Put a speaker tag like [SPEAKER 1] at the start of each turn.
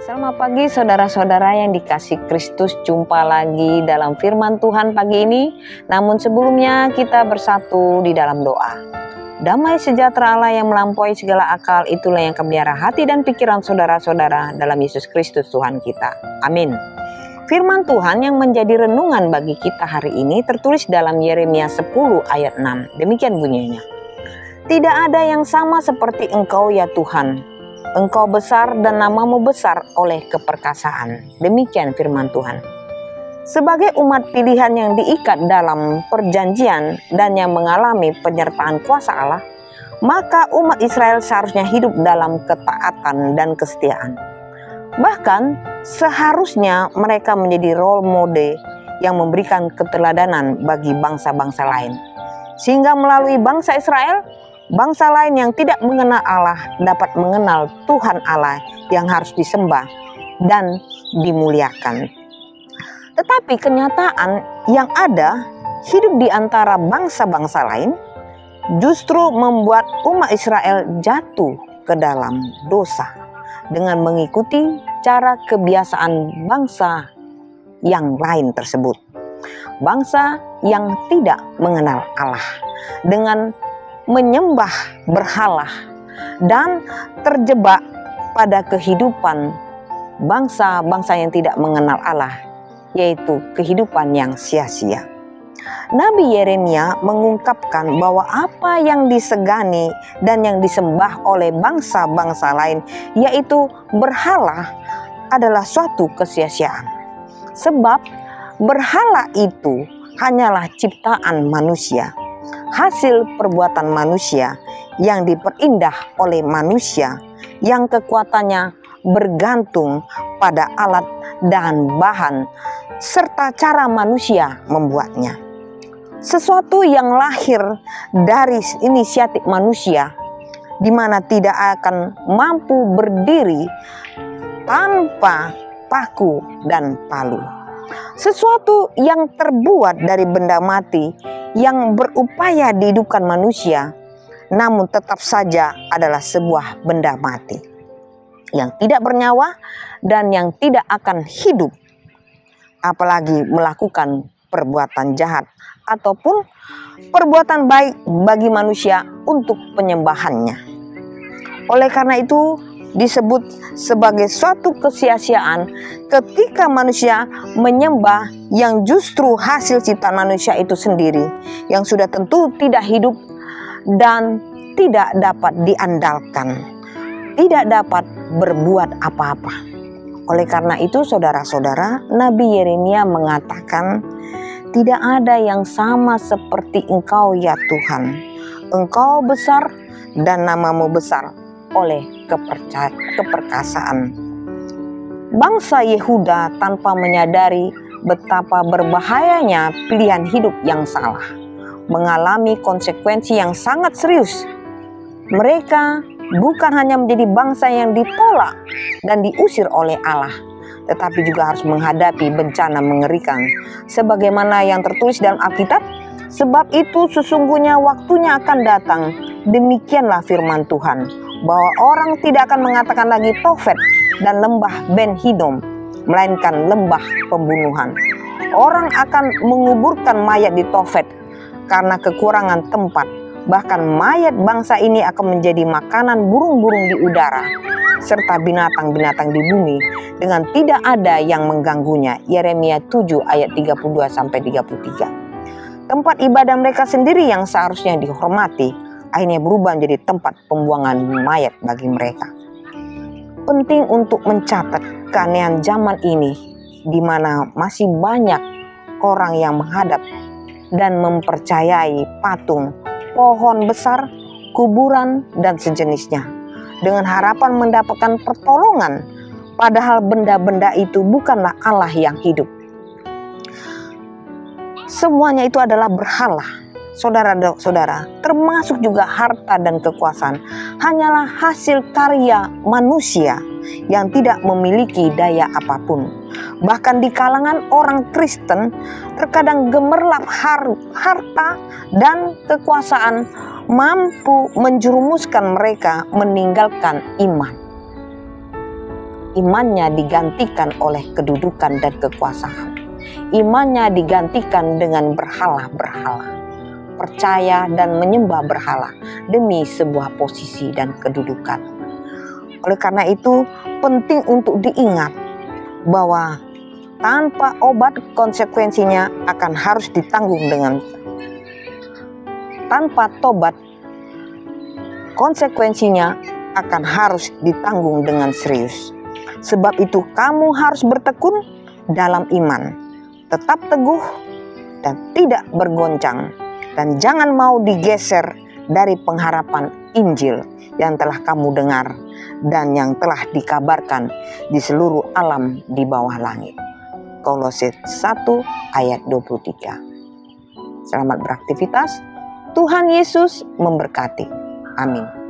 [SPEAKER 1] Selamat pagi saudara-saudara yang dikasih Kristus, jumpa lagi dalam firman Tuhan pagi ini. Namun sebelumnya kita bersatu di dalam doa. Damai sejahtera Allah yang melampaui segala akal, itulah yang memelihara hati dan pikiran saudara-saudara dalam Yesus Kristus Tuhan kita. Amin. Firman Tuhan yang menjadi renungan bagi kita hari ini tertulis dalam Yeremia 10 ayat 6. Demikian bunyinya. Tidak ada yang sama seperti Engkau ya Tuhan. Engkau besar dan namamu besar oleh keperkasaan. Demikian firman Tuhan. Sebagai umat pilihan yang diikat dalam perjanjian dan yang mengalami penyertaan kuasa Allah, maka umat Israel seharusnya hidup dalam ketaatan dan kesetiaan. Bahkan seharusnya mereka menjadi role model yang memberikan keteladanan bagi bangsa-bangsa lain. Sehingga melalui bangsa Israel, bangsa lain yang tidak mengenal Allah dapat mengenal Tuhan Allah yang harus disembah dan dimuliakan. Tetapi kenyataan yang ada hidup di antara bangsa-bangsa lain justru membuat umat Israel jatuh ke dalam dosa dengan mengikuti cara kebiasaan bangsa yang lain tersebut. Bangsa yang tidak mengenal Allah dengan menyembah berhala dan terjebak pada kehidupan bangsa-bangsa yang tidak mengenal Allah, yaitu kehidupan yang sia-sia. Nabi Yeremia mengungkapkan bahwa apa yang disegani dan yang disembah oleh bangsa-bangsa lain, yaitu berhala, adalah suatu kesia-siaan. Sebab berhala itu hanyalah ciptaan manusia, hasil perbuatan manusia yang diperindah oleh manusia, yang kekuatannya bergantung pada alat dan bahan serta cara manusia membuatnya. Sesuatu yang lahir dari inisiatif manusia, di mana tidak akan mampu berdiri tanpa paku dan palu. Sesuatu yang terbuat dari benda mati yang berupaya dihidupkan manusia, namun tetap saja adalah sebuah benda mati yang tidak bernyawa dan yang tidak akan hidup, apalagi melakukan perbuatan jahat ataupun perbuatan baik bagi manusia untuk penyembahannya. Oleh karena itu disebut sebagai suatu kesia-siaan ketika manusia menyembah yang justru hasil ciptaan manusia itu sendiri, yang sudah tentu tidak hidup dan tidak dapat diandalkan, tidak dapat berbuat apa-apa. Oleh karena itu saudara-saudara, Nabi Yeremia mengatakan, tidak ada yang sama seperti Engkau ya Tuhan. Engkau besar dan namamu besar oleh keperkasaan. Bangsa Yehuda tanpa menyadari betapa berbahayanya pilihan hidup yang salah, mengalami konsekuensi yang sangat serius. Mereka bukan hanya menjadi bangsa yang ditolak dan diusir oleh Allah, tetapi juga harus menghadapi bencana mengerikan sebagaimana yang tertulis dalam Alkitab. Sebab itu sesungguhnya waktunya akan datang, demikianlah firman Tuhan, bahwa orang tidak akan mengatakan lagi Tofet dan lembah Ben Hinnom, melainkan lembah pembunuhan. Orang akan menguburkan mayat di Tofet karena kekurangan tempat. Bahkan mayat bangsa ini akan menjadi makanan burung-burung di udara serta binatang-binatang di bumi dengan tidak ada yang mengganggunya. Yeremia 7 ayat 32-33. Tempat ibadah mereka sendiri yang seharusnya dihormati akhirnya berubah menjadi tempat pembuangan mayat bagi mereka. Penting untuk mencatat keanehan zaman ini, di mana masih banyak orang yang menghadap dan mempercayai patung, pohon besar, kuburan, dan sejenisnya, dengan harapan mendapatkan pertolongan, padahal benda-benda itu bukanlah Allah yang hidup. Semuanya itu adalah berhala. Saudara-saudara, termasuk juga harta dan kekuasaan, hanyalah hasil karya manusia yang tidak memiliki daya apapun. Bahkan di kalangan orang Kristen, terkadang gemerlap harta dan kekuasaan mampu menjerumuskan mereka meninggalkan iman. imannya digantikan oleh kedudukan dan kekuasaan. Imannya digantikan dengan berhala-berhala, percaya dan menyembah berhala demi sebuah posisi dan kedudukan. Oleh karena itu, penting untuk diingat bahwa tanpa obat konsekuensinya akan harus ditanggung dengan tanpa tobat konsekuensinya akan harus ditanggung dengan serius. Sebab itu kamu harus bertekun dalam iman, tetap teguh dan tidak bergoncang, dan jangan mau digeser dari pengharapan Injil yang telah kamu dengar dan yang telah dikabarkan di seluruh alam di bawah langit. Kolose 1 ayat 23. Selamat beraktivitas. Tuhan Yesus memberkati. Amin.